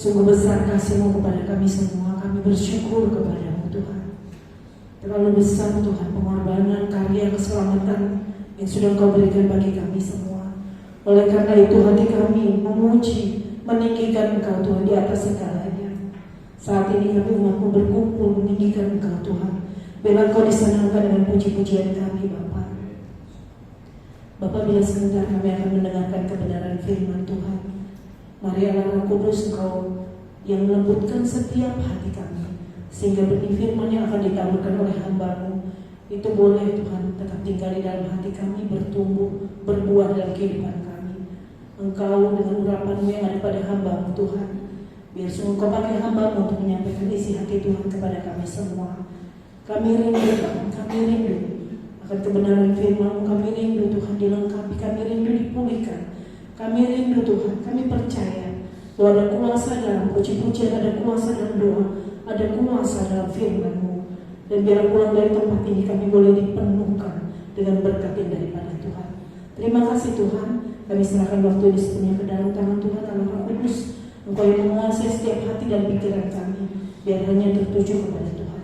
Sungguh besar kasih-Mu kepada kami semua. Kami bersyukur kepada-Mu Tuhan. Terlalu besar Tuhan pengorbanan, karya, keselamatan yang sudah Engkau berikan bagi kami semua. Oleh karena itu hati kami memuji, meninggikan Engkau Tuhan di atas segalanya. Saat ini kami umat-Mu berkumpul meninggikan Engkau Tuhan. Biarlah Engkau disenangkan dengan puji-pujian kami Bapa. Bapa, bila sebentar kami akan mendengarkan kebenaran firman Tuhan, mari Allah Roh Kudus Engkau yang melembutkan setiap hati kami, sehingga benih firman yang akan ditaburkan oleh hamba-Mu itu boleh Tuhan tetap tinggal di dalam hati kami, bertumbuh, berbuah dalam kehidupan kami. Engkau dengan urapan-Mu yang ada pada hamba-Mu Tuhan, biar sungguh Engkau pakai hamba-Mu untuk menyampaikan isi hati Tuhan kepada kami semua. Kami rindu Tuhan, kami rindu akan kebenaran firman-Mu, kami rindu Tuhan dilengkapi, kami rindu dipulihkan, kami rindu Tuhan, kami percaya bahwa ada kuasa dalam puji-pujian, ada kuasa dalam doa, ada kuasa dalam firman-Mu. Dan biar pulang dari tempat ini kami boleh dipenuhkan dengan berkat daripada Tuhan. Terima kasih Tuhan, kami serahkan waktu ini sepenuhnya ke dalam tangan Tuhan Allah Roh Kudus. Engkau yang menguasai setiap hati dan pikiran kami, biar hanya tertuju kepada Tuhan.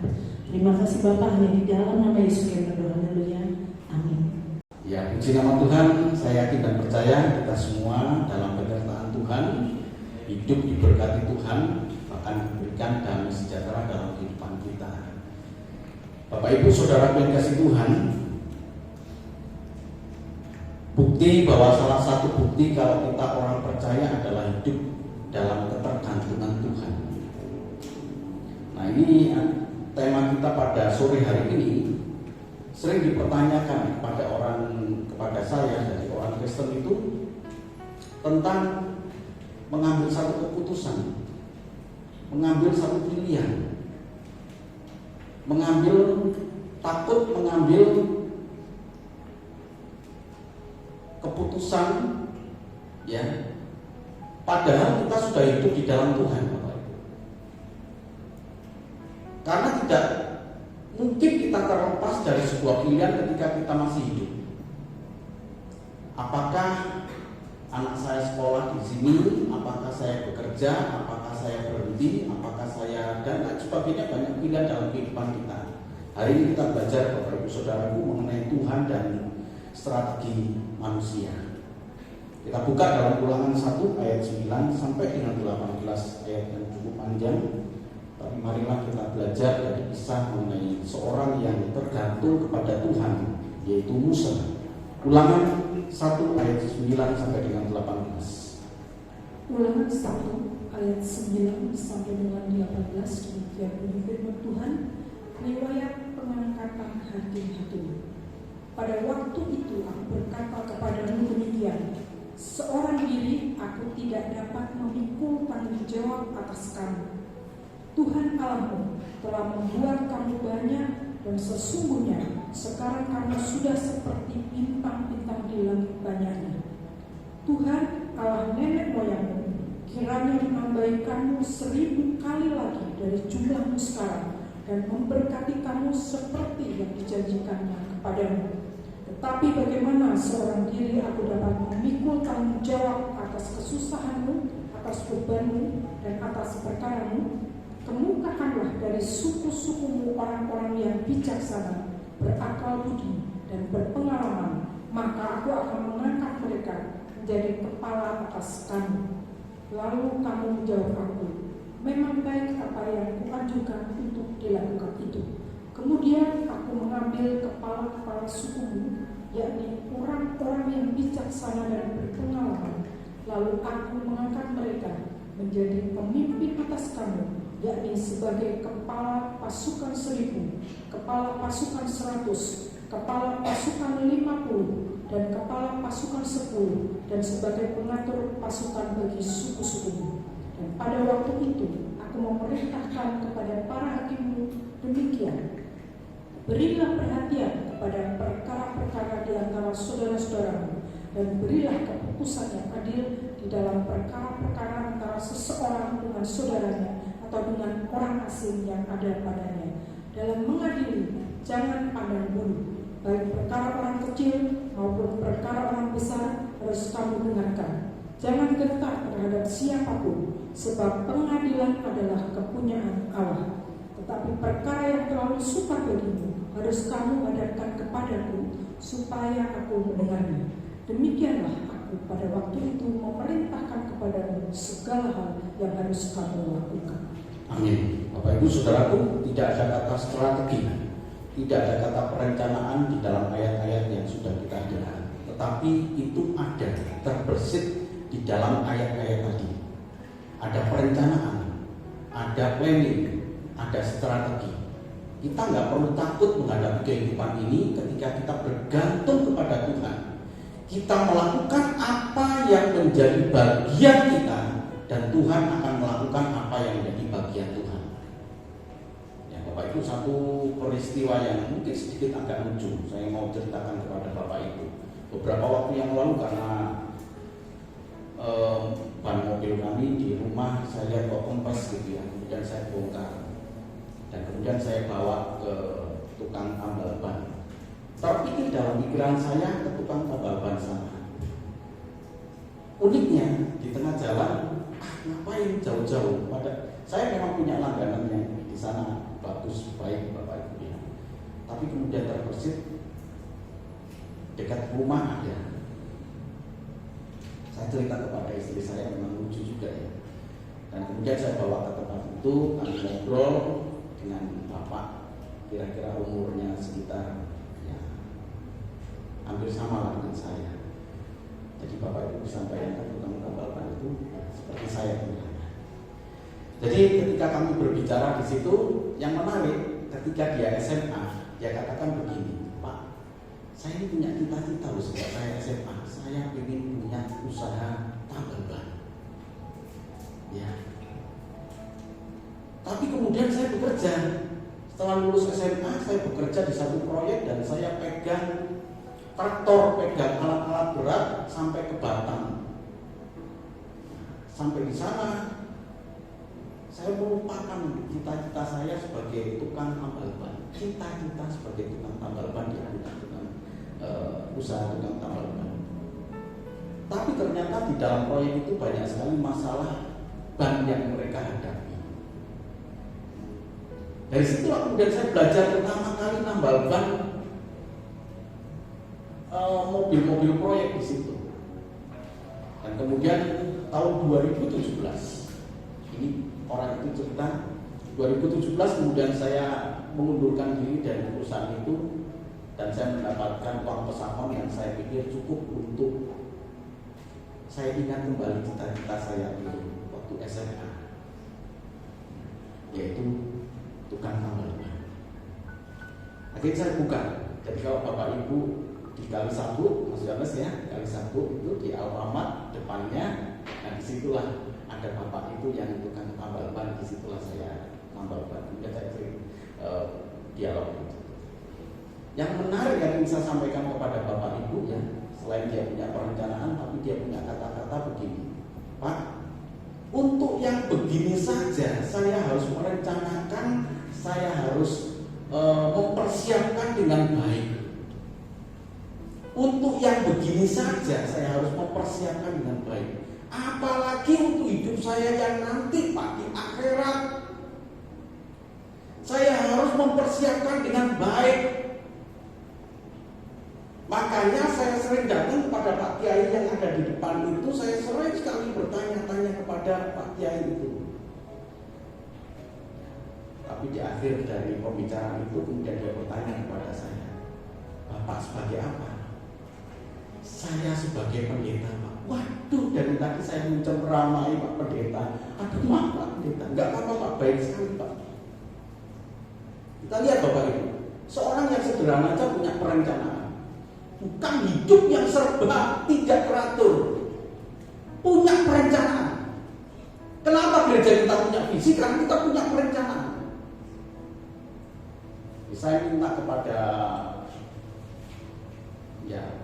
Terima kasih Bapa, hanya di dalam nama Yesus yang berdoa. Haleluya. Amin. Ya, puji nama Tuhan. Saya yakin dan percaya kita semua dalam penyertaan Tuhan, hidup diberkati Tuhan, akan diberikan damai sejahtera dalam kehidupan kita. Bapak Ibu Saudara yang kasih Tuhan, bukti bahwa salah satu bukti kalau kita orang percaya adalah hidup dalam ketergantungan Tuhan. Nah, ini tema kita pada sore hari ini sering dipertanyakan kepada saya dari orang Kristen itu tentang mengambil satu keputusan, mengambil satu pilihan, takut mengambil keputusan, ya, padahal kita sudah hidup di dalam Tuhan, Bapak Ibu. Karena tidak mungkin kita terlepas dari sebuah pilihan ketika kita masih hidup. Apakah anak saya sekolah di sini, apakah saya bekerja, apakah saya berhenti, apakah saya, dan lain sebagainya, banyak pilihan dalam kehidupan kita. Hari ini kita belajar Bapak Ibu Saudaraku mengenai Tuhan dan strategi manusia. Kita buka dalam Ulangan 1 ayat 9 sampai dengan 18, ayat yang cukup panjang. Tapi marilah kita belajar dari kisah mengenai seorang yang tergantung kepada Tuhan, yaitu Musa. Ulangan 1 ayat 9 sampai dengan 18. Ulangan 1 ayat 9 sampai dengan 18, demikian bunyi firman Tuhan. Riwayat pengangkatan hati-hatimu. Pada waktu itu aku berkata kepadamu demikian, seorang diri aku tidak dapat memikul tanggung jawab atas kamu. Tuhan Allahmu telah membuat kamu banyak, dan sesungguhnya sekarang kamu sudah seperti bintang-bintang di langit banyaknya. Tuhan Allah nenek moyangmu kiranya menambahi kamu 1000 kali lagi dari jumlahmu sekarang, dan memberkati kamu seperti yang dijanjikannya kepadamu. Tetapi bagaimana seorang diri aku dapat memikul tanggung jawab atas kesusahanmu, atas bebanmu, dan atas perkaramu? Kemukakanlah dari suku-sukumu orang-orang yang bijaksana, berakal budi, dan berpengalaman, maka aku akan mengangkat mereka menjadi kepala atas kamu. Lalu kamu menjawab aku, memang baik apa yang kuajukan untuk dilakukan itu. Kemudian aku mengambil kepala-kepala sukumu, yakni orang-orang yang bijaksana dan berpengalaman. Lalu aku mengangkat mereka menjadi pemimpin atas kamu, yakni sebagai kepala pasukan 1000, kepala pasukan 100, kepala pasukan 50, dan kepala pasukan 10, dan sebagai pengatur pasukan bagi suku-sukumu. Dan pada waktu itu aku memerintahkan kepada para hakimmu demikian, berilah perhatian kepada perkara-perkara di antara saudara-saudaramu, dan berilah keputusan yang adil di dalam perkara-perkara antara seseorang dengan saudaranya atau dengan orang asing yang ada padanya. Dalam mengadili, jangan pandang bulu, baik perkara orang kecil maupun perkara orang besar harus kamu dengarkan. Jangan gentar terhadap siapapun, sebab pengadilan adalah kepunyaan Allah. Tetapi perkara yang terlalu sukar bagimu harus kamu adakan kepadaku, supaya aku mendengarnya. Demikianlah aku pada waktu itu memerintahkan kepadamu segala hal yang harus kamu lakukan. Amin. Bapak Ibu Saudaraku, tidak ada kata strategi, tidak ada kata perencanaan di dalam ayat-ayat yang sudah kita dengar. Tetapi itu ada, terbersit di dalam ayat-ayat tadi. Ada perencanaan, ada planning, ada strategi. Kita nggak perlu takut menghadapi kehidupan ini ketika kita bergantung kepada Tuhan. Kita melakukan apa yang menjadi bagian kita, dan Tuhan akan melakukan apa yang menjadi bagian Tuhan. Ya, Bapak Ibu, satu peristiwa yang mungkin sedikit agak lucu saya mau ceritakan kepada Bapak Ibu. Beberapa waktu yang lalu, karena ban mobil kami di rumah saya lihat kok kempes gitu ya, kemudian saya bongkar dan kemudian saya bawa ke tukang tambal ban. Terpikir dalam pikiran saya ke tukang tambal ban sana. Uniknya di tengah jalan, ngapain jauh-jauh? Saya memang punya langganan yang di sana bagus, baik Bapak Ibu ya. Tapi kemudian terbersit dekat rumah ada. Saya cerita kepada istri saya, memang lucu juga ya. Dan kemudian saya bawa ke tempat itu, kami ngobrol dengan bapak, kira-kira umurnya sekitar ya hampir sama lah dengan saya. Jadi bapak itu bisa bayangkan tukang tambal ban itu seperti saya punya. Jadi ketika kami berbicara di situ, yang menarik ketika dia SMA, dia katakan begini, Pak, saya ini punya cita-cita loh sejak saya SMA, saya ingin punya usaha tambal ban. Ya. Tapi kemudian saya bekerja. Setelah lulus SMA, saya bekerja di satu proyek dan saya pegang traktor, pegang alat-alat berat sampai ke Batam. Sampai di sana, saya melupakan cita-cita saya sebagai tukang tambal ban. Cita-cita sebagai tukang tambal ban dia bukan tukang usaha tukang tambal ban. Tapi ternyata di dalam proyek itu banyak sekali masalah ban yang mereka hadapi. Dari situ kemudian saya belajar pertama kali tambal ban mobil-mobil proyek di situ. Dan kemudian tahun 2017, ini orang itu cerita, 2017 kemudian saya mengundurkan diri dari perusahaan itu dan saya mendapatkan uang pesangon yang saya pikir cukup untuk saya ingat kembali cita-cita saya dulu waktu SMA, yaitu tukang tambal ban. Akhirnya saya buka. Jadi kalau Bapak Ibu di Kali Sabut, Mas Yohanes ya, Kali Sabut itu di Alfamart depannya, nah disitulah ada Bapak itu yang tukang tambal ban, disitulah saya tambal ban. Kemudian saya sering dialog itu. Yang menarik yang ingin saya sampaikan kepada Bapak Ibu ya, selain dia punya perencanaan, tapi dia punya kata-kata begini, Pak, untuk yang begini saja saya harus merencanakan, saya harus mempersiapkan dengan baik. Untuk yang begini saja saya harus mempersiapkan dengan baik. Apalagi untuk hidup saya yang nanti Pak di akhirat, saya harus mempersiapkan dengan baik. Makanya saya sering datang kepada Pak Kiai yang ada di depan itu, saya sering sekali bertanya-tanya kepada Pak Kiai itu. Tapi di akhir dari pembicaraan itu kemudian dia bertanya kepada saya, Bapak sebagai apa? Saya sebagai pendeta, Pak. Waduh, dari tadi saya menceramai Pak Pendeta. Aduh, maaf Pak Pendeta, enggak apa-apa Pak, baik sekali Pak. Kita lihat Bapak Ibu, seorang yang sederhana saja punya perencanaan. Bukan hidup yang serba tidak teratur, punya perencanaan. Kenapa gereja kita punya visi? Karena kita punya perencanaan. Saya minta kepada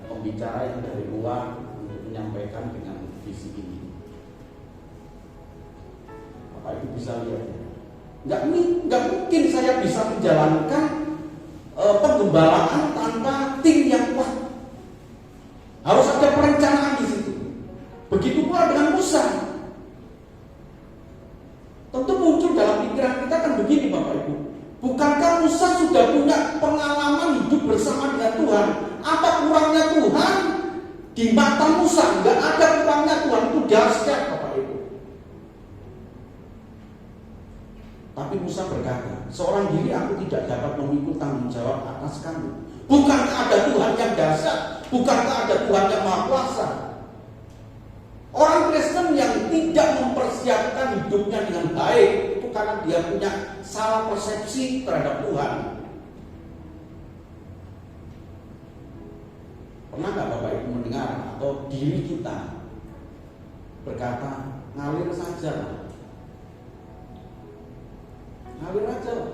pembicara yang dari luar untuk menyampaikan dengan visi ini. Bapak Ibu bisa lihat, nggak mungkin saya bisa menjalankan penggembalaan tanpa tim yang kuat. Harus ada perencanaan di situ. Begitu pula dengan Musa. Tentu muncul dalam pikiran kita kan begini Bapak Ibu. Bukankah Musa sudah punya pengalaman hidup bersama dengan Tuhan? Apa kurangnya Tuhan? Di mata Musa nggak ada kurangnya Tuhan, itu dahsyat Bapak Ibu. Tapi Musa berkata, seorang diri aku tidak dapat memikul tanggung jawab atas kamu. Bukankah ada Tuhan yang dahsyat? Bukankah ada Tuhan yang maha kuasa? Orang Kristen yang tidak mempersiapkan hidupnya dengan baik itu karena dia punya salah persepsi terhadap Tuhan. Pernah nggak Bapak Ibu mendengar atau diri kita berkata ngalir saja lah. Ngalir aja lah.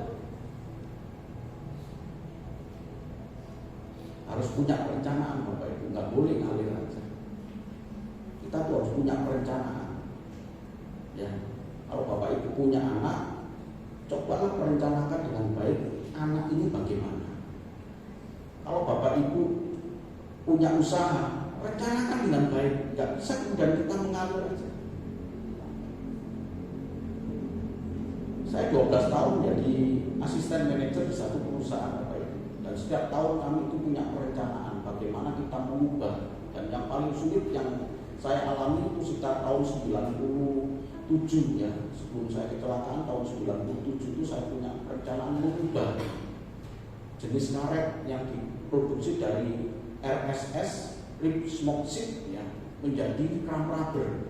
Harus punya perencanaan Bapak Ibu, nggak boleh ngalir aja. Kita tuh harus punya perencanaan. Ya, kalau Bapak Ibu punya anak, cobalah perencanakan dengan baik anak ini bagaimana. Kalau Bapak Ibu punya usaha, rencanakan dengan baik. Nggak bisa kemudian kita mengalir aja. Saya 12 tahun jadi asisten manajer di satu perusahaan Bapak Ibu. Dan setiap tahun kami itu punya perencanaan bagaimana kita mengubah. Dan yang paling sulit yang saya alami itu sekitar tahun 97 ya. Sebelum saya kecelakaan tahun 97 itu saya punya perencanaan mengubah jenis karet yang diproduksi dari RSS rib smoke sheet ya menjadi chrome rubber.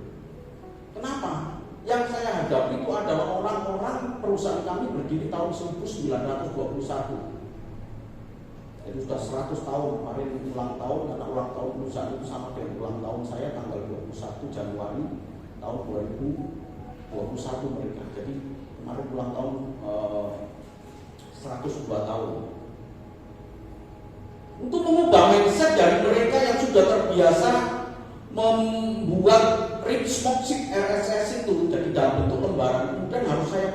Kenapa? Yang saya hadapi itu adalah orang-orang, perusahaan kami berdiri tahun 1921. Itu sudah 100 tahun kemarin ulang tahun, karena ulang tahun perusahaan itu sama dengan ulang tahun saya tanggal 21 Januari tahun 2021 mereka. Jadi kemarin ulang tahun 102 tahun. Untuk mengubah mindset dari mereka yang sudah terbiasa membuat rib smoke sheet RSS itu jadi dalam bentuk lembaran, kemudian harus saya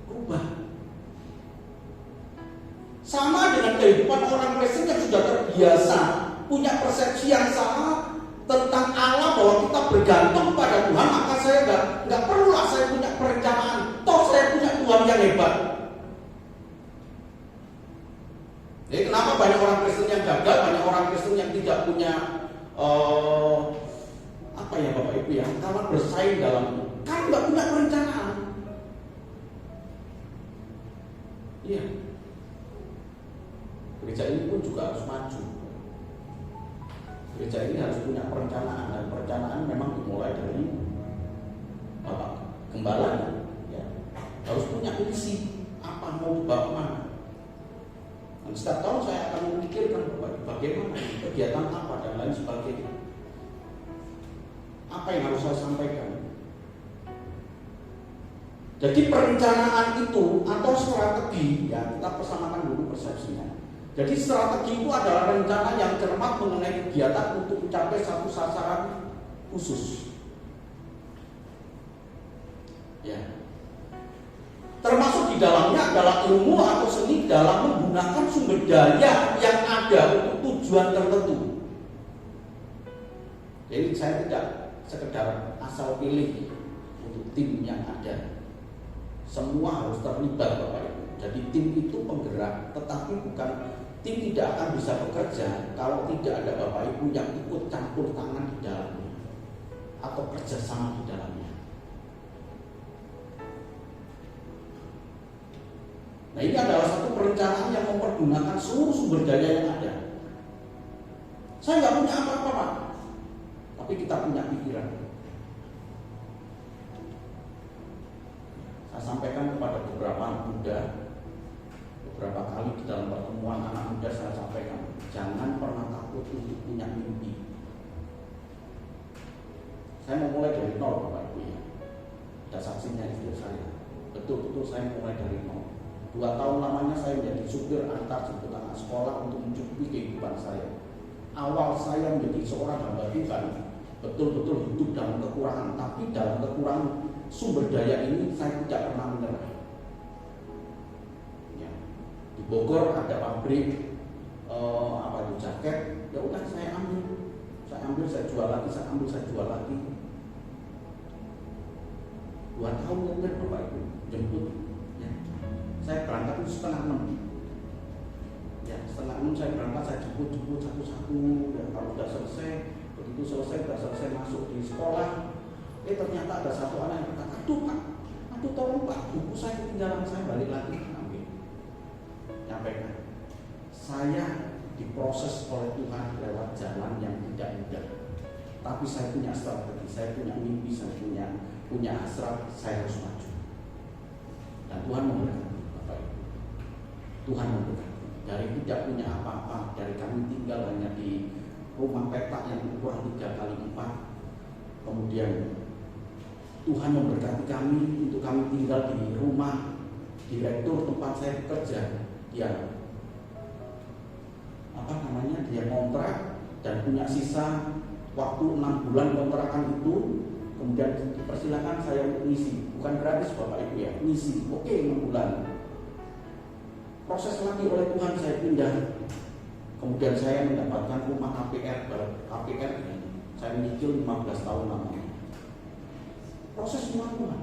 ubah. Sama dengan kehidupan orang Kristen yang sudah terbiasa punya persepsi yang sama tentang Allah, bahwa kita bergantung pada Tuhan, maka saya nggak perlulah saya punya perencanaan, toh saya punya Tuhan yang hebat. Jadi kenapa banyak orang Kristen yang gagal, banyak orang Kristen yang tidak punya apa ya Bapak Ibu ya, karena bersaing dalam kan nggak punya perencanaan. Iya. Gereja ini pun juga harus maju. Gereja ini harus punya perencanaan, dan perencanaan memang dimulai dari Bapak Gembala ya. Harus punya visi apa mau dibawa kemana. Dan setiap tahun saya akan memikirkan bagaimana kegiatan apa dan lain sebagainya. Apa yang harus saya sampaikan. Jadi perencanaan itu atau strategi ya, kita persamakan dulu persepsinya. Jadi strategi itu adalah rencana yang cermat mengenai kegiatan untuk mencapai satu sasaran khusus. Ya. Termasuk di dalamnya adalah ilmu atau seni dalam menggunakan sumber daya yang ada untuk tujuan tertentu. Jadi saya tidak sekedar asal pilih untuk tim yang ada. Semua harus terlibat Bapak Ibu. Jadi tim itu penggerak, tetapi bukan tim tidak akan bisa bekerja kalau tidak ada Bapak Ibu yang ikut campur tangan di dalamnya atau kerjasama di dalamnya. Nah ini adalah satu perencanaan yang mempergunakan seluruh sumber daya yang ada. Saya nggak punya apa-apa Pak, tapi kita punya pikiran. Saya sampaikan kepada beberapa anak muda, beberapa kali di dalam pertemuan anak muda saya sampaikan, jangan pernah takut untuk punya mimpi. Saya mau mulai dari nol Bapak Ibu ya. Ada saksinya istri saya. Betul-betul saya mulai dari nol. 2 tahun lamanya saya menjadi supir antar jemput anak sekolah untuk mencukupi kehidupan saya. Awal saya menjadi seorang hamba Tuhan, betul-betul hidup dalam kekurangan, tapi dalam kekurangan sumber daya ini saya tidak pernah menyerah. Ya. Di Bogor ada pabrik jaket, ya udah saya ambil, saya jual lagi, saya ambil, saya jual lagi. 2 tahun mungkin Bapak Ibu jemput ya. Saya berangkat itu setengah 6 ya, setengah 6 saya berangkat, saya jemput satu-satu ya. Kalau sudah selesai, begitu selesai masuk di sekolah, ternyata ada satu anak yang berkata, aduh tolong Pak, buku saya ketinggalan, saya balik lagi ambil. Nyampaikan, saya diproses oleh Tuhan lewat jalan yang tidak mudah, tapi saya punya strategi, saya punya mimpi, saya punya hasrat, saya harus maju. Dan Tuhan memberkati Bapak Ibu. Tuhan memberkati. Dari tidak punya apa-apa, dari kami tinggal hanya di rumah petak yang ukuran 3x4, kemudian Tuhan memberkati kami untuk kami tinggal di rumah direktur tempat saya bekerja. Dia kontrak dan punya sisa waktu 6 bulan kontrakan itu, kemudian dipersilakan saya untuk ngisi, bukan gratis Bapak Ibu ya, ngisi, oke 6 bulan. Proses lagi oleh Tuhan saya pindah, kemudian saya mendapatkan rumah KPR ini, saya menyicil 15 tahun lamanya. Proses semua Tuhan.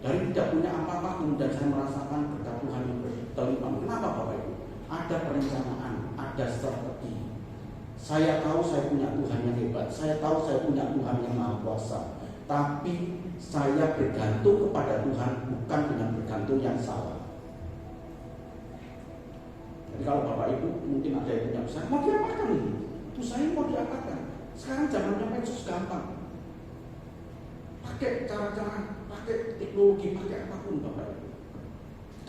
Dari tidak punya apa-apa, kemudian saya merasakan berkat Tuhan yang berlimpah. Kenapa Bapak Ibu? Ada perencanaan, ada strategi. Saya tahu saya punya Tuhan yang hebat, saya tahu saya punya Tuhan yang maha kuasa, tapi saya bergantung kepada Tuhan bukan dengan bergantung yang salah. Jadi kalau Bapak Ibu mungkin ada yang punya usaha, mau diapakan ini? Usaha ini mau diapakan? Sekarang zamannya medsos gampang. Pakai cara-cara, pakai teknologi, pakai apapun Bapak Ibu.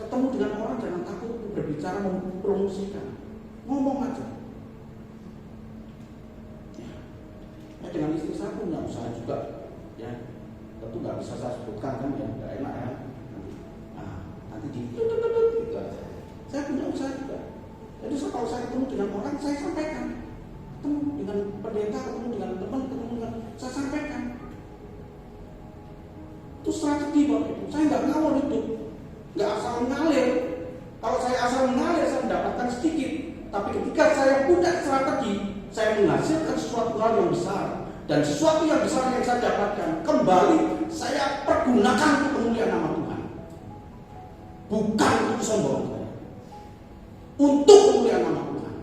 Ketemu dengan orang jangan takut berbicara, mempromosikan, ngomong aja. Ya, dengan istri saya punya usaha juga, ya tentu nggak bisa saya sebutkan kan, ya nggak enak ya. Nanti di gitu aja. Saya punya usaha juga. Jadi kalau saya ketemu dengan orang, saya sampaikan. Ketemu dengan pendeta, ketemu dengan teman, saya sampaikan. Itu strategi Bapak Ibu. Saya nggak ngawur itu, nggak asal mengalir. Kalau saya asal mengalir, saya mendapatkan sedikit. Tapi ketika saya punya strategi, saya menghasilkan sesuatu hal yang besar. Dan sesuatu yang besar yang saya dapatkan, kembali saya pergunakan untuk kemuliaan nama Tuhan. Bukan untuk sombong saya. Untuk kemuliaan nama Tuhan.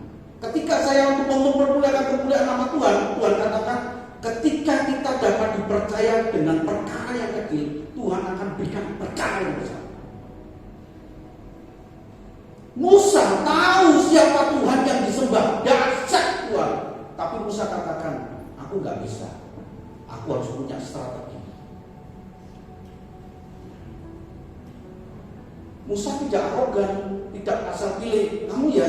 Ketika saya untuk mempermuliakan kemuliaan nama Tuhan, Tuhan katakan, ketika kita dapat dipercaya dengan perkara yang kecil, Tuhan akan berikan perkara yang besar. Musa tahu siapa Tuhan yang disembah, dahsyat Tuhan. Tapi Musa katakan, aku gak bisa. Aku harus punya strategi. Musa tidak arogan, tidak asal pilih. Kamu ya.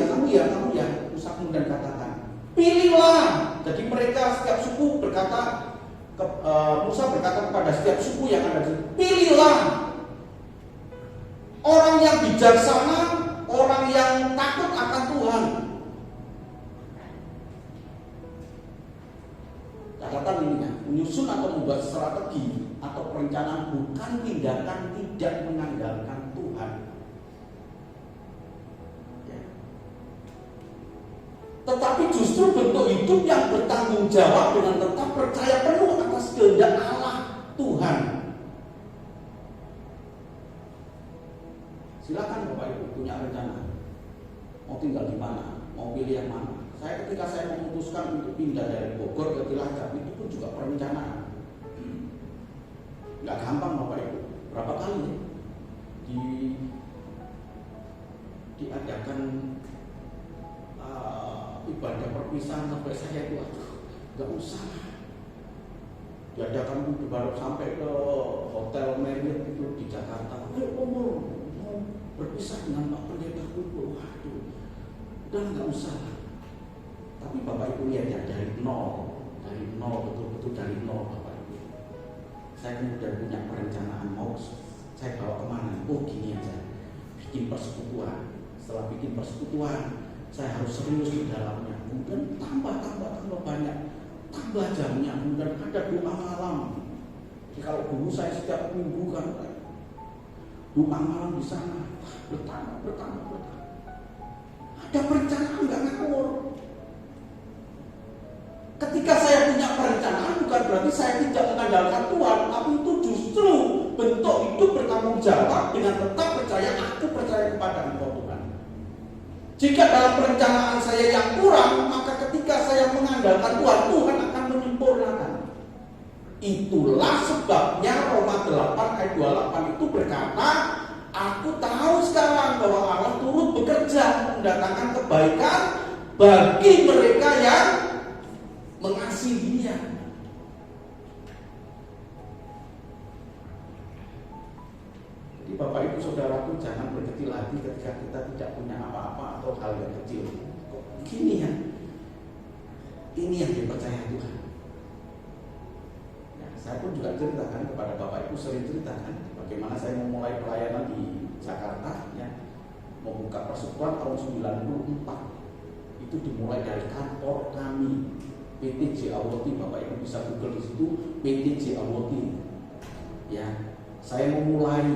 Musa kemudian katakan, pilihlah. Jadi mereka setiap suku berkata, Musa berkata kepada setiap suku yang ada di sini, pilihlah orang yang bijaksana, orang yang takut akan Tuhan. Catatan ini ya, menyusun atau membuat strategi atau perencanaan bukan tindakan tidak mengandalkan Tuhan. Ya. Tetapi justru bentuk hidup yang bertanggung jawab dengan tetap percaya penuh atas kehendak Allah Tuhan. Silakan Bapak Ibu punya rencana, mau tinggal di mana, mau pilih yang mana. Ketika saya memutuskan untuk pindah dari Bogor ke Cilacap, itu pun juga perencanaan. Nggak gampang Bapak Ibu. Berapa kali diadakan ibadah perpisahan sampai saya itu, nggak usah. Diadakan baru sampai ke Hotel Marriott itu di Jakarta. Mau berpisah dengan Pak Pendeta Kumpul. Waduh, udah nggak usah. Tapi Bapak Ibu lihat ya, dari nol, betul-betul dari nol Bapak Ibu. Saya kemudian punya perencanaan, mau saya bawa kemana? Oh gini aja, bikin persekutuan. Setelah bikin persekutuan, saya harus serius di dalamnya. Kemudian tambah banyak, tambah jamnya. Kemudian ada doa malam. Jadi kalau dulu saya setiap minggu kan doa malam di sana, bertambah. Ada perencanaan, nggak ngawur. Ketika saya punya perencanaan, bukan berarti saya tidak mengandalkan Tuhan, tapi itu justru bentuk hidup bertanggung jawab dengan tetap percaya, aku percaya kepada Engkau Tuhan. Jika dalam perencanaan saya yang kurang, maka ketika saya mengandalkan Tuhan, Tuhan akan menyempurnakan. Itulah sebabnya Roma 8 ayat 28 itu berkata, aku tahu sekarang bahwa Allah turut bekerja mendatangkan kebaikan bagi mereka yang mengasihinya. Jadi Bapak Ibu Saudaraku, jangan berkecil hati ketika kita tidak punya apa-apa atau hal yang kecil. Kok begini ya? Ini yang dipercaya Tuhan. Ya, saya pun juga ceritakan kepada Bapak Ibu, sering ceritakan bagaimana saya memulai pelayanan di Jakarta, ya, membuka persekutuan tahun 94. Itu dimulai dari kantor kami, PT J. Awoti. Bapak Ibu bisa Google di situ, PT J. Awoti. Ya, saya memulai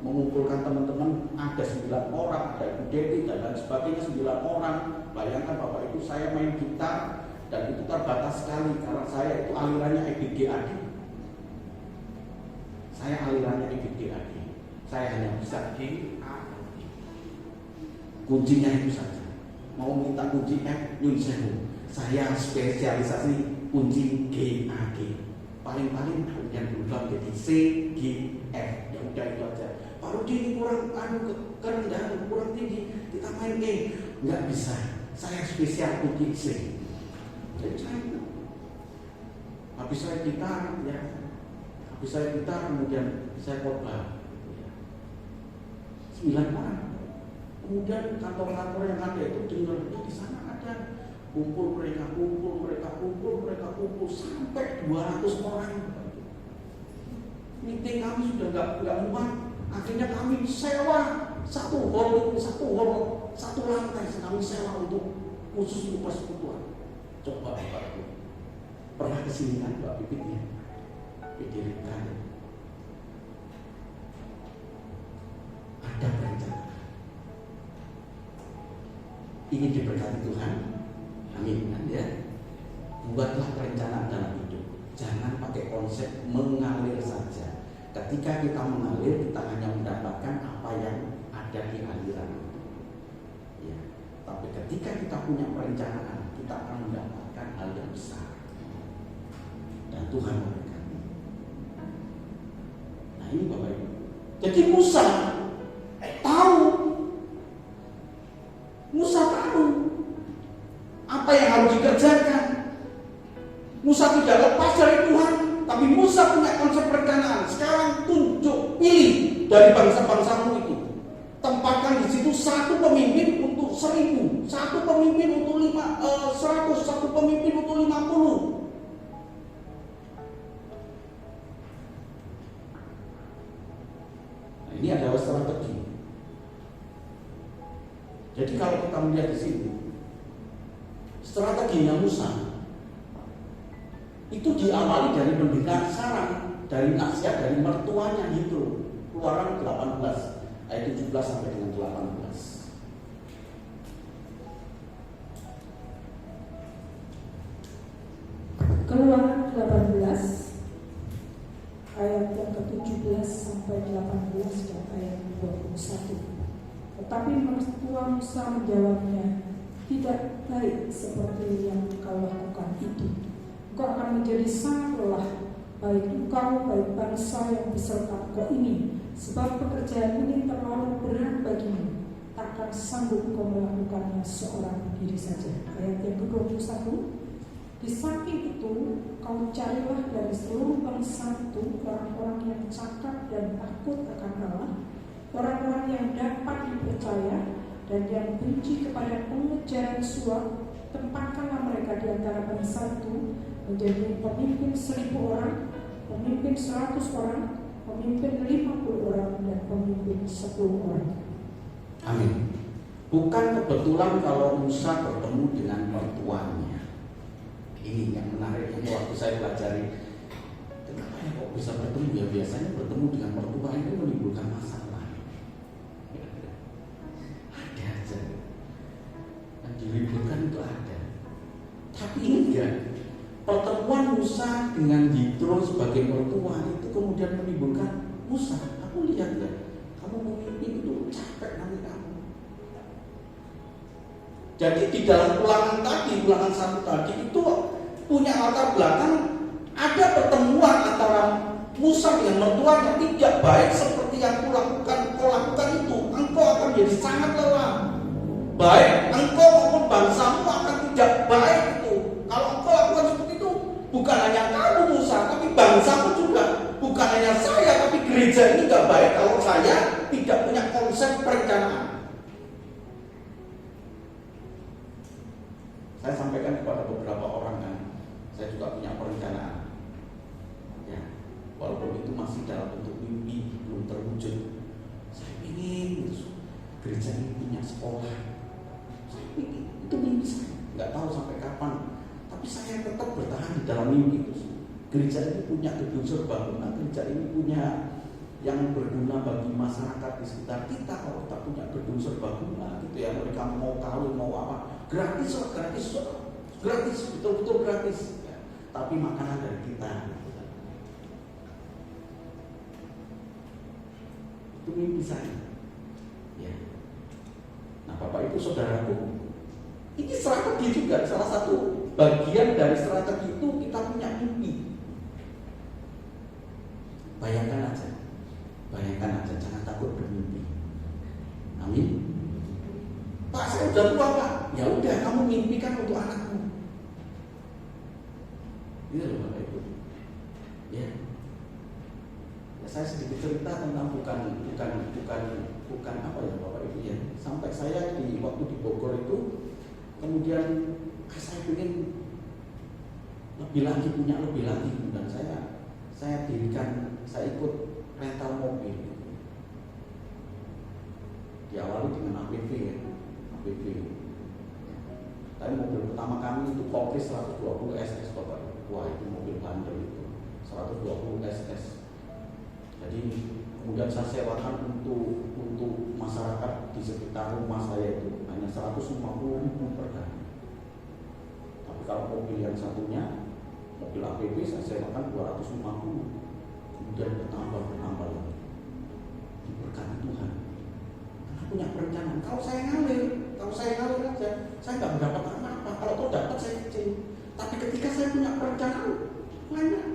mengumpulkan teman-teman, ada 9 orang, ada Ibu Deti dan lain sebagainya, 9 orang. Bayangkan Bapak Ibu, saya main gitar dan itu terbatas sekali karena saya itu alirannya EBGAD. Saya alirannya EBGAD. Saya hanya bisa G, A, kuncinya itu saja. Mau minta kunci F, nyun sewu. Saya spesialisasi kunci G, A, G. Paling-paling yang berubah menjadi C, G, F. Ya udah itu aja. Baru dia kurang kerendahan, kurang tinggi, kita main E, nggak bisa. Saya spesial kunci C. Jadi saya habis saya gitar, ya, habis saya gitar kemudian saya khotbah. 9 orang. Kemudian kantor-kantor yang ada itu dengar, di sana ada kumpul mereka sampai 200 orang. Meeting kami sudah nggak muat. Akhirnya kami sewa satu hall, satu lantai kami sewa untuk khusus untuk persekutuan. Coba Bapak Ibu, pernah kesini kan Mbak Pipit ya? Pikirkan, ada perencanaan. Ingin diberkati Tuhan, amin ya. Buatlah perencanaan dalam hidup. Jangan pakai konsep mengalir saja. Ketika kita mengalir, kita hanya mendapatkan apa yang ada di aliran itu. Ya. Tapi ketika kita punya perencanaan, kita akan mendapatkan hal yang besar. Dan Tuhan memberkati. Nah ini Bapak Ibu. Jadi Musa tahu apa yang harus dikerjakan. Musa tidak lepas dari Tuhan, tapi Musa punya konsep perencanaan. Sekarang tunjuk, pilih dari bangsa-bangsamu itu. Tempatkan di situ satu pemimpin untuk 1000, satu pemimpin untuk 100, satu pemimpin untuk 50. Nah, ini adalah strategi. Jadi kalau kita melihat di sini, strateginya Musa itu diawali dari mendengar saran, dari nasihat dari mertuanya Yitro. Keluaran 18 ayat 17 sampai dengan 18. Keluaran 18 ayat yang ke-17 sampai 18 dan ayat 21. Tetapi mertua Musa menjawabnya, tidak baik seperti yang kau lakukan itu. Engkau akan menjadi sangat lelah, baik engkau, baik bangsa yang beserta engkau ini, sebab pekerjaan ini terlalu berat bagimu. Takkan sanggup engkau melakukannya seorang diri saja. Ayat yang ke-21. Di samping itu, kau carilah dari seluruh bangsa itu orang-orang yang cakap dan takut akan Allah, orang-orang yang dapat dipercaya dan yang benci kepada pengejaran suap. Tempatkanlah mereka di antara bangsa itu menjadi pemimpin 1000 orang, pemimpin 100 orang, pemimpin 50 orang, dan pemimpin 10 orang. Amin. Bukan kebetulan kalau Musa bertemu dengan mertuanya. Ini yang menarik, ini waktu saya pelajari. Kenapa ya kok bisa bertemu? Ya biasanya bertemu dengan mertua itu menimbulkan masalah. Ada aja. Yang diributkan itu ada. Tapi ini enggak. Pertemuan Musa dengan Yitro sebagai mertua itu kemudian menimbulkan Musa, aku lihat ya, kamu memimpin itu capek nanti kamu. Jadi di dalam ulangan 1 tadi itu punya latar belakang, ada pertemuan antara Musa dengan mertuanya. Tidak baik seperti yang kau lakukan itu, engkau akan menjadi sangat lelah. Baik engkau maupun bangsamu akan tidak baik itu. Kalau engkau lakukan seperti itu, bukan hanya kamu Musa, tapi bangsamu juga. Bukan hanya saya, tapi gereja ini gak baik kalau saya tidak punya konsep perencanaan. Saya sampaikan kepada beberapa orang kan, saya juga punya perencanaan. Ya, walaupun itu masih dalam bentuk mimpi, belum terwujud. Saya ingin gereja ini punya sekolah. Saya ingin, itu mimpi saya. Nggak tahu sampai kapan, tapi saya tetap bertahan di dalam mimpi itu. Gereja ini punya gedung serbaguna, gereja ini punya yang berguna bagi masyarakat di sekitar kita. Kalau kita punya gedung serbaguna gitu ya, mereka mau kawin mau apa, gratis, betul-betul gratis ya. Tapi makanan dari kita. Itu mimpi saya ya. Nah Bapak Ibu Saudaraku, ini strategi juga, salah satu bagian dari strategi itu kita punya mimpi. Bayangkan aja, jangan takut bermimpi. Amin. Pak, saya udah tua Pak. Ya udah, kamu mimpikan untuk anakmu. Ini loh Bapak Ibu. Ya, saya sedikit cerita tentang bukan apa ya Bapak Ibu ya. Sampai saya waktu di Bogor itu, kemudian saya ingin punya lebih lagi, dan saya dirikan, saya ikut rental mobil. Diawali dengan APV ya, APV. Tapi mobil pertama kami itu Komplis 120 SS Bapak. Wah itu mobil bandel itu, 120 SS. Jadi kemudian saya sewakan untuk masyarakat di sekitar rumah saya itu hanya 150.000 per hari. Tapi kalau mobil yang satunya, mobil APV saya sewakan 250. Kemudian bertambah lagi. Diberkati Tuhan. Karena punya perencanaan. Kalau saya ngalir aja, saya nggak mendapat apa-apa. Kalau kau dapat saya kecil. Tapi ketika saya punya perencanaan, banyak.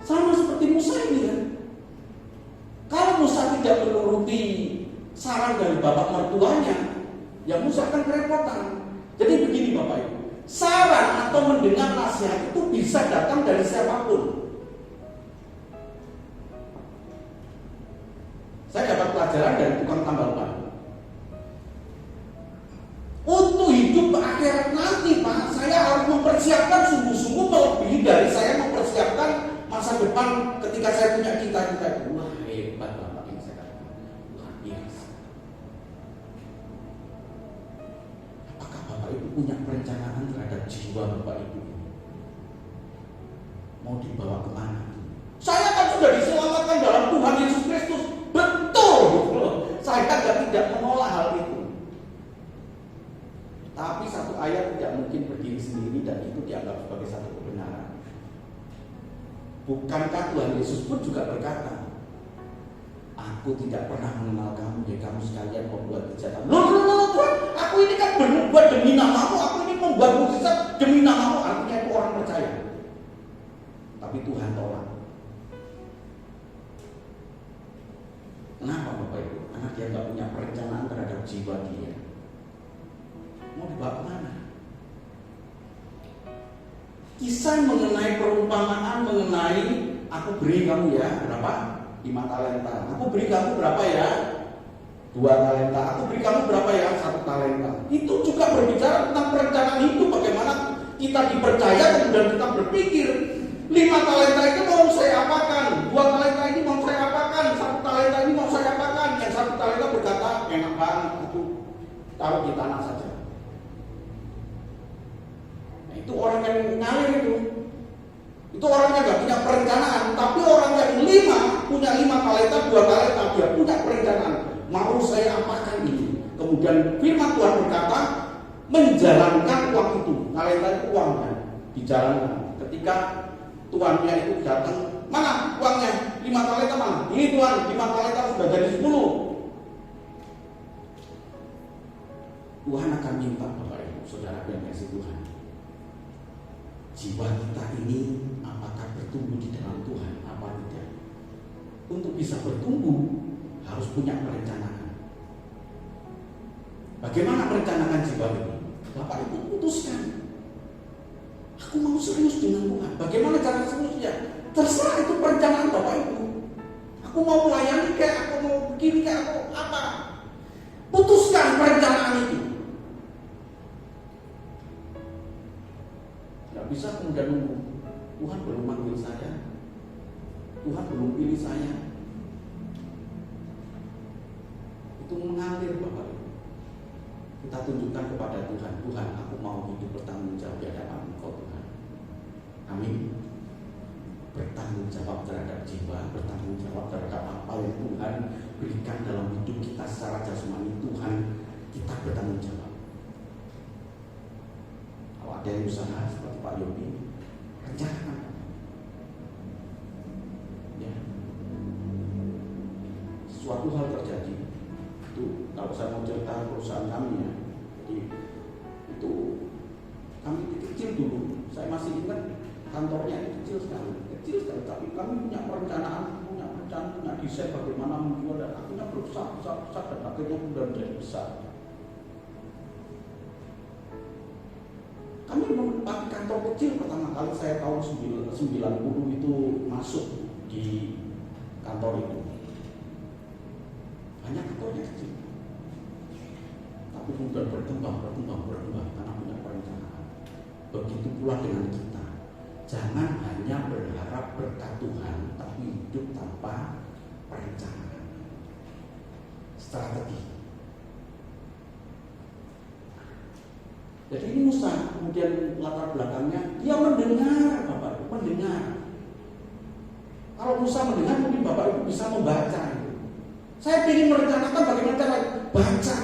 Sama seperti Musa ini kan. Kalau Musa tidak menuruti saran dari bapak mertuanya, ya Musa akan kerepotan. Jadi begini Bapak Ibu, saran atau mendengar nasihat itu bisa datang dari siapapun. Saya dapat pelajaran dari tukang tambal ban. Untuk hidup akhirat nanti Pak, saya harus mempersiapkan sungguh-sungguh melebihi dari saya mempersiapkan masa depan ketika saya punya cita-cita. Wah hebat Bapak ini saya katakan, luar biasa. Apakah Bapak Ibu punya perencanaan terhadap jiwa Bapak Ibu? Mau dibawa kemana? Saya kan sudah diselamatkan dalam Tuhan Yesus Kristus. Betul gitu. Saya tidak menolak hal itu. Tapi satu ayat tidak mungkin berdiri sendiri dan itu dianggap sebagai satu kebenaran. Bukankah Tuhan Yesus pun juga berkata, aku tidak pernah mengenal kamu, ya kamu sekalian membuat kejahatan. Loh Tuhan, aku ini kan berbuat demi namamu, aku ini membuat mukjizat demi namamu. Artinya itu orang percaya. Tapi Tuhan tolak. Kenapa Bapak Ibu? Karena dia nggak punya perencanaan terhadap jiwa dia. Mau dibawa kemana? Kisah mengenai perumpamaan mengenai aku beri kamu ya berapa? 5 talenta. Aku beri kamu berapa ya? 2 talenta. Aku beri kamu berapa ya? 1 talenta. Itu juga berbicara tentang perencanaan hidup. Bagaimana kita dipercaya kemudian kita berpikir 5 talenta itu mau saya apakan? 2 talenta ini mau saya apakan? 1 talenta ini mau saya apakan? Yang 1 talenta berkata enak banget itu taruh di tanah saja. Itu orang yang ngalir itu orangnya gak punya perencanaan. Tapi orang yang 5 punya 5 talenta, 2 talenta, dia punya perencanaan. Mau saya apakan ini? Kemudian firman Tuhan berkata menjalankan uang itu. Talenta itu uang kan, dijalankan. Ketika tuannya itu datang, mana uangnya? 5 talenta mana? Ini tuan, 5 talenta sudah jadi 10. Tuhan akan minta Bapak Ibu, saudara yang kasih Tuhan, jiwa kita ini apakah bertumbuh di dalam Tuhan apa tidak? Untuk bisa bertumbuh harus punya perencanaan. Bagaimana merencanakan jiwa ini? Bapak Ibu putuskan, aku mau serius dengan Tuhan. Bagaimana cara seriusnya? Terserah, itu perencanaan Bapak Ibu. Aku mau melayani kayak, aku mau begini kayak, aku apa? Putuskan perencanaan itu. Gak bisa kemudian nunggu, Tuhan belum manggil saya, Tuhan belum pilih saya. Itu mengalir Bapak Ibu. Kita tunjukkan kepada Tuhan, Tuhan aku mau hidup bertanggung jawab di hadapan Engkau Tuhan. Amin. Bertanggung jawab terhadap jiwa, bertanggung jawab terhadap apa yang Tuhan berikan dalam hidup kita secara jasmani. Tuhan, kita bertanggung jawab. Kalau ada yang usaha seperti Pak Yobi, rencanakan. Ya. Suatu hal terjadi. Itu kalau saya mau cerita perusahaan kami ya, jadi itu kami kecil dulu. Saya masih ingat kantornya itu kecil sekali, tapi kami punya perencanaan, punya desain bagaimana menjual, dan akhirnya besar dan akhirnya sudah menjadi besar. Kami menempati kantor kecil pertama kali saya tahun 90 itu masuk di kantor itu. Hanya kantornya kecil, tapi kemudian berkembang karena punya perencanaan. Begitu pula dengan kita, jangan hanya berharap berkat Tuhan, tapi hidup tanpa perencanaan, strategi. Jadi ini Musa, kemudian latar belakangnya dia mendengar, Bapak Ibu, mendengar. Kalau Musa mendengar, mungkin Bapak Ibu bisa membaca. Saya ingin merencanakan bagaimana cara baca.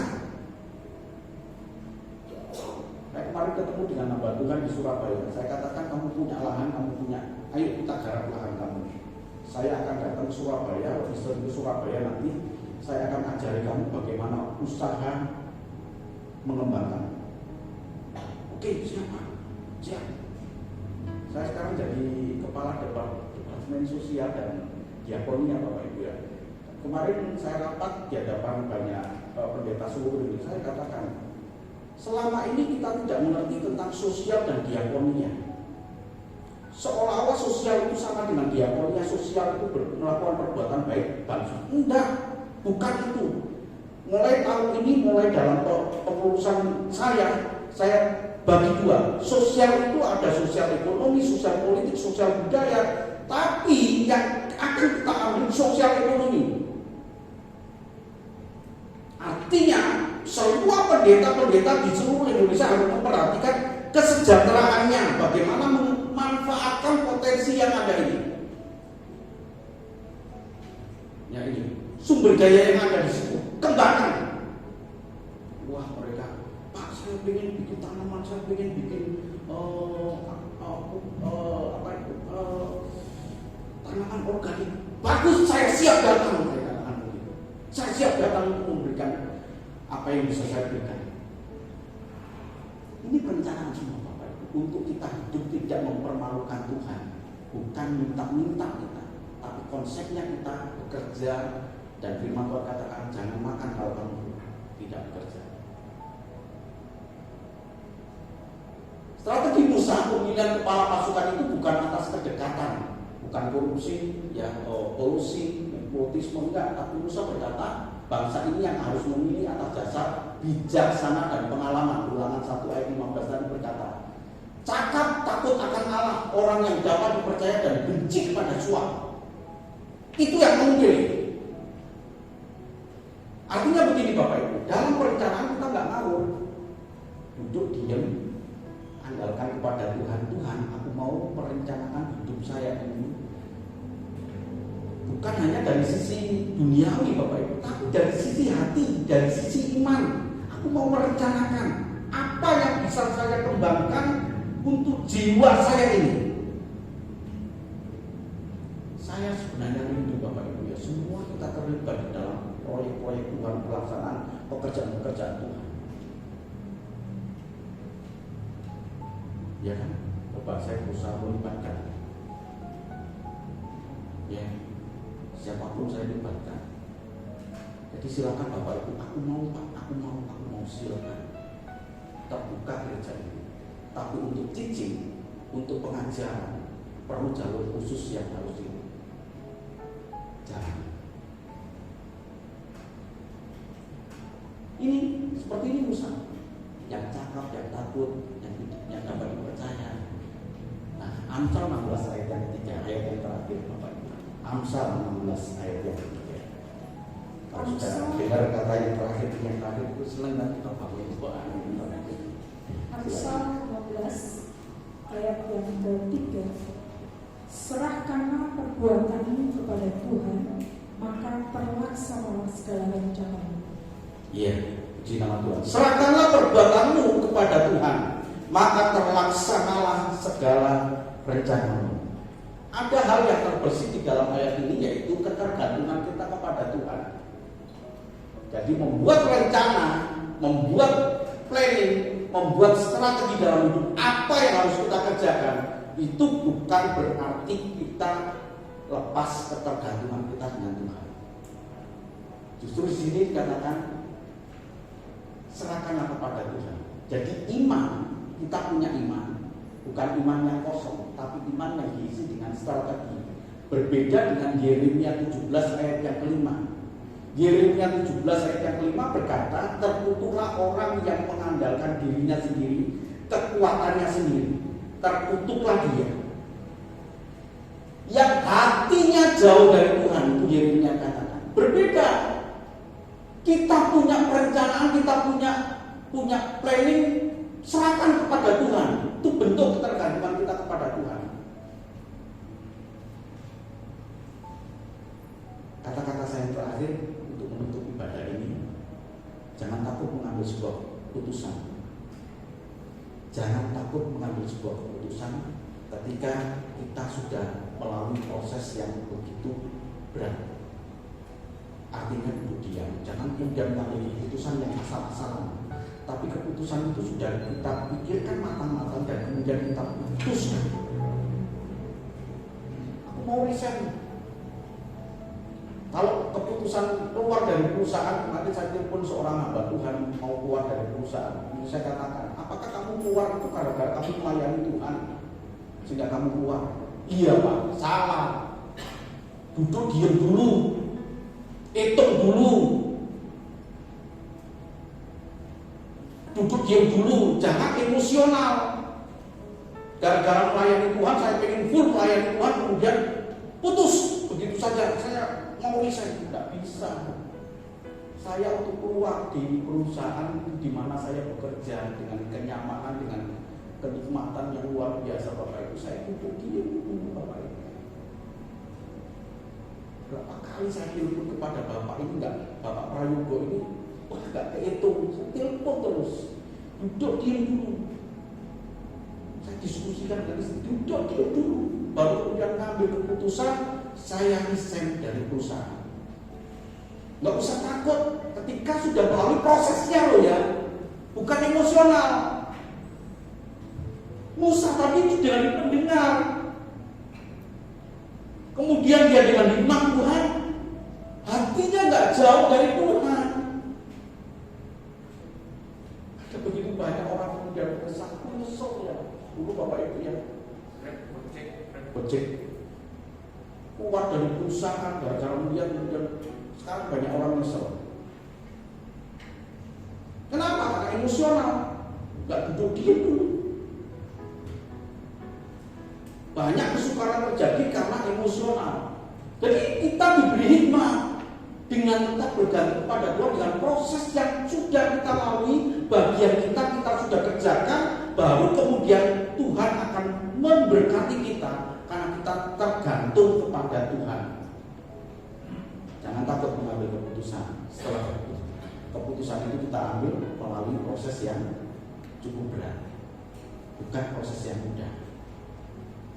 Saya kemarin ketemu dengan hamba Tuhan di Surabaya. Saya katakan, kamu punya lahan, ayo kita garap lahan kamu. Saya akan datang ke Surabaya, visit ke Surabaya nanti. Saya akan ajari kamu bagaimana usaha mengembangkan. Oke, siapa? Siap. Saya sekarang jadi kepala departemen sosial dan diakonia Bapak Ibu ya. Kemarin saya rapat di hadapan banyak pendeta seluruh Indonesia. Saya katakan, selama ini kita tidak mengerti tentang sosial dan diakonia. Seolah-olah sosial itu sama dengan diakonia. Sosial itu melakukan perbuatan baik bangsa. Enggak, bukan itu. Mulai tahun ini, mulai dalam pengurusan saya bagi dua. Sosial itu ada sosial ekonomi, sosial politik, sosial budaya. Tapi yang akan kita ambil sosial ekonomi. Artinya semua pendeta-pendeta di seluruh Indonesia harus memperhatikan kesejahteraannya, bagaimana memanfaatkan potensi yang ada ini. Ya ini sumber daya yang ada di situ, kembangkan. Wah mereka, Pak saya ingin bikin tanaman, saya ingin bikin tanaman organik. Bagus, saya siap datang. Saya siap datang untuk memberikan apa yang bisa saya berikan. Ini perencanaan semua Bapak Ibu, untuk kita hidup tidak mempermalukan Tuhan, bukan minta-minta kita, tapi konsepnya kita bekerja, dan firman Tuhan katakan jangan makan kalau kamu tidak bekerja. Strategi Musa pemilihan kepala pasukan itu bukan atas kedekatan, bukan korupsi, kolusi, nepotisme, enggak. Tapi Musa berkata, bangsa ini yang harus memilih atas dasar bijaksana dan pengalaman. Ulangan 1 ayat 15 tadi berkata, cakap takut akan Allah, orang yang dapat dipercaya dan benci kepada suap. Itu yang memilih. Artinya begini Bapak Ibu, dalam perencanaan kita nggak ngawur, duduk diam, andalkan kepada Tuhan. Tuhan, aku mau merencanakan hidup saya ini bukan hanya dari sisi duniawi Bapak Ibu, tapi dari sisi hati, dari sisi iman. Aku mau merencanakan apa yang bisa saya kembangkan untuk jiwa saya ini. pekerjaan-pekerjaan Tuhan. Ya kan? Coba saya berusaha melibatkan. Ya, siapapun saya libatkan. Jadi silakan Bapak Ibu, aku mau silakan. Terbuka gereja ini. Tapi untuk teaching, untuk pengajaran, perlu jalur khusus yang harus dijalani. Ini seperti ini Musa, yang cakap, yang takut, yang dapat dipercaya. Nah, Amsal 16 ayat yang ketiga, ayat yang terakhir Bapak Ibu. Amsal 16 ayat yang ketiga. Kalau sudah dengar kata yang terakhir itu selain nanti Bapak Ibu buat Amsal 15 ayat yang ketiga. Serahkanlah perbuatanmu kepada Tuhan, maka terlaksanalah segala rencanamu. Iya, puji nama Tuhan. Serahkanlah perbuatanmu kepada Tuhan, maka terlaksanalah segala rencanamu. Ada hal yang terbersih di dalam ayat ini, yaitu ketergantungan kita kepada Tuhan. Jadi membuat rencana, membuat planning, membuat strategi dalam hidup apa yang harus kita kerjakan, itu bukan berarti kita lepas ketergantungan kita dengan Tuhan. Justru di sini dikatakan serahkanlah kepada Tuhan. Jadi iman, kita punya iman, bukan iman yang kosong, tapi iman yang diisi dengan strategi. Berbeda dengan Yeremia 17 ayat yang kelima. Yeremia 17 ayat yang kelima berkata, terkutuklah orang yang mengandalkan dirinya sendiri, kekuatannya sendiri. Terkutuklah dia yang hatinya jauh dari Tuhan. Itu Yeremia katakan. Berbeda. Kita punya perencanaan, kita punya planning, serahkan kepada Tuhan. Itu bentuk ketergantungan kita kepada Tuhan. Kata-kata saya yang terakhir untuk menutup ibadah ini, jangan takut mengambil sebuah keputusan. Jangan takut mengambil sebuah keputusan ketika kita sudah melalui proses yang begitu berat. Artinya kemudian jangan kemudian mengambil keputusan yang asal-asalan, tapi keputusan itu sudah kita pikirkan matang-matang dan kemudian kita putuskan. Aku mau resign. Kalau keputusan keluar dari perusahaan, nanti saya telepon seorang hamba Tuhan mau keluar dari perusahaan. Saya katakan, apakah kamu keluar itu gara-gara kamu melayani Tuhan sehingga kamu keluar? Iya Pak, salah. Duduk diam dulu, hitung dulu, duduk diam dulu, jangan emosional. Gara-gara melayani Tuhan, saya pengen full melayani Tuhan, kemudian putus begitu saja. Saya mau resign, tidak bisa. Saya untuk keluar di perusahaan di mana saya bekerja dengan kenyamanan, dengan kenikmatan yang luar biasa Bapak Ibu. Saya duduk diam dulu Bapak Ibu. Berapa kali saya telepon kepada Bapak ini enggak, Bapak Prayogo ini, wah enggak kehitung, saya telepon terus. Duduk diam dulu. Saya diskusikan dari situ, duduk diam dulu. Baru kemudian ngambil keputusan, saya resign dari perusahaan. Nggak usah takut ketika sudah melalui prosesnya loh ya, bukan emosional. Musa tadi itu dengan pendengar, kemudian dia dengan hikmat Tuhan, hatinya nggak jauh dari Tuhan. Ada begitu banyak orang kemudian kesal, nyesel ya. Dulu Bapak Ibu ya, becek keluar dari perusahaan gara-gara melihat kemudian sekarang banyak orang nyesel. Kenapa? Karena emosional, nggak duduk diam dulu. Banyak kesukaran terjadi karena emosional. Jadi kita diberi hikmah dengan tetap bergantung kepada Tuhan, dengan proses yang sudah kita lalui, bagian kita sudah kerjakan, baru kemudian Tuhan akan memberkati kita karena kita tergantung kepada Tuhan. Jangan takut mengambil keputusan. Setelah keputusan itu kita ambil melalui proses yang cukup berat, bukan proses yang mudah.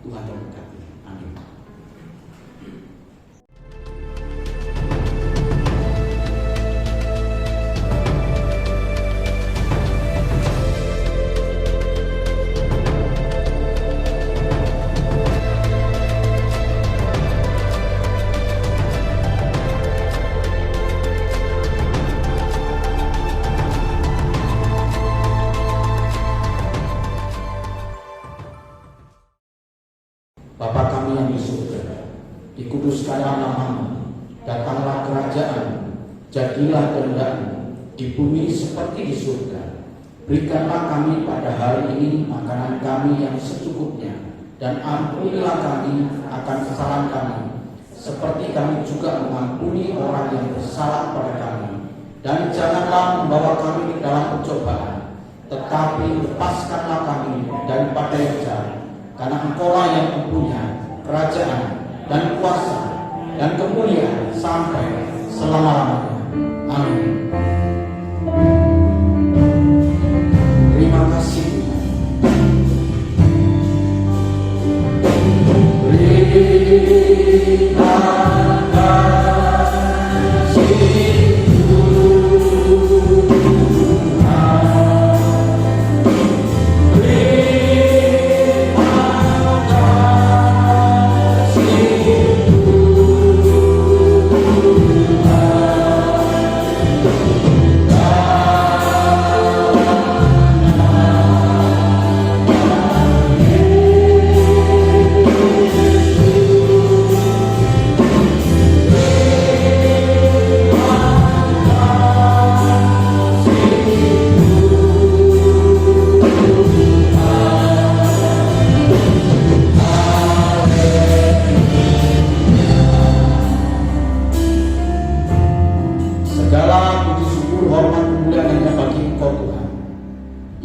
Tuhan memberkati. Amin. Bapa kami yang di surga, dikuduskanlah nama-Mu, datanglah kerajaan-Mu, jadilah kehendak-Mu di bumi seperti di surga. Berikanlah kami pada hari ini makanan kami yang secukupnya, dan ampunilah kami akan kesalahan kami, seperti kami juga mengampuni orang yang bersalah pada kami. Dan janganlah membawa kami ke dalam pencobaan, tetapi lepaskanlah kami daripada yang jahat. Karena Engkau-lah yang mempunyai kerajaan dan kuasa dan kemuliaan sampai selama-lamanya. Amin. Terima kasih. Terima kasih.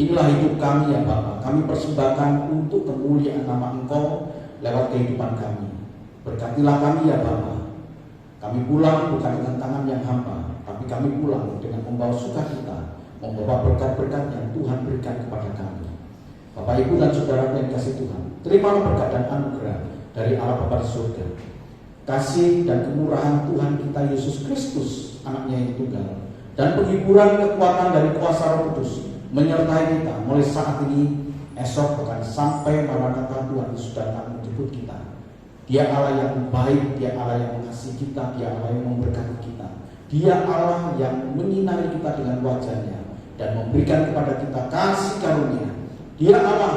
Inilah hidup kami ya Bapa, kami persembahkan untuk kemuliaan nama Engkau lewat kehidupan kami. Berkatilah kami ya Bapa. Kami pulang bukan dengan tangan yang hampa, tapi kami pulang dengan membawa sukacita, membawa berkat-berkat yang Tuhan berikan kepada kami. Bapak, Ibu, dan Saudara yang kasih Tuhan, terimalah berkat dan anugerah dari Allah Bapa di surga. Kasih dan kemurahan Tuhan kita Yesus Kristus, anaknya yang tunggal, dan penghiburan kekuatan dari kuasa Roh Kudus menyertai kita mulai saat ini, esok, bahkan sampai Maranatha Tuhan Yesus datang menjemput kita. Dia Allah yang baik, Dia Allah yang mengasihi kita, Dia Allah yang memberkati kita, Dia Allah yang menyinari kita dengan wajah-Nya dan memberikan kepada kita kasih karunia. Dia Allah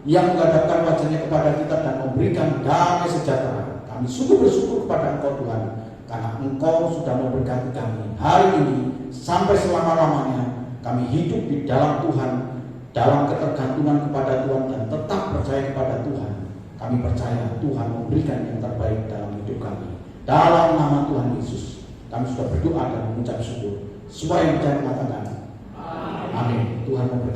yang menghadapkan wajah-Nya kepada kita dan memberikan damai sejahtera. Kami sungguh bersyukur kepada Engkau Tuhan, karena Engkau sudah memberkati kami hari ini sampai selama-lamanya. Kami hidup di dalam Tuhan, dalam ketergantungan kepada Tuhan, dan tetap percaya kepada Tuhan. Kami percaya Tuhan memberikan yang terbaik dalam hidup kami. Dalam nama Tuhan Yesus, kami sudah berdoa dan mengucap syukur. Semua yang percaya mengatakan amin. Tuhan memberkati.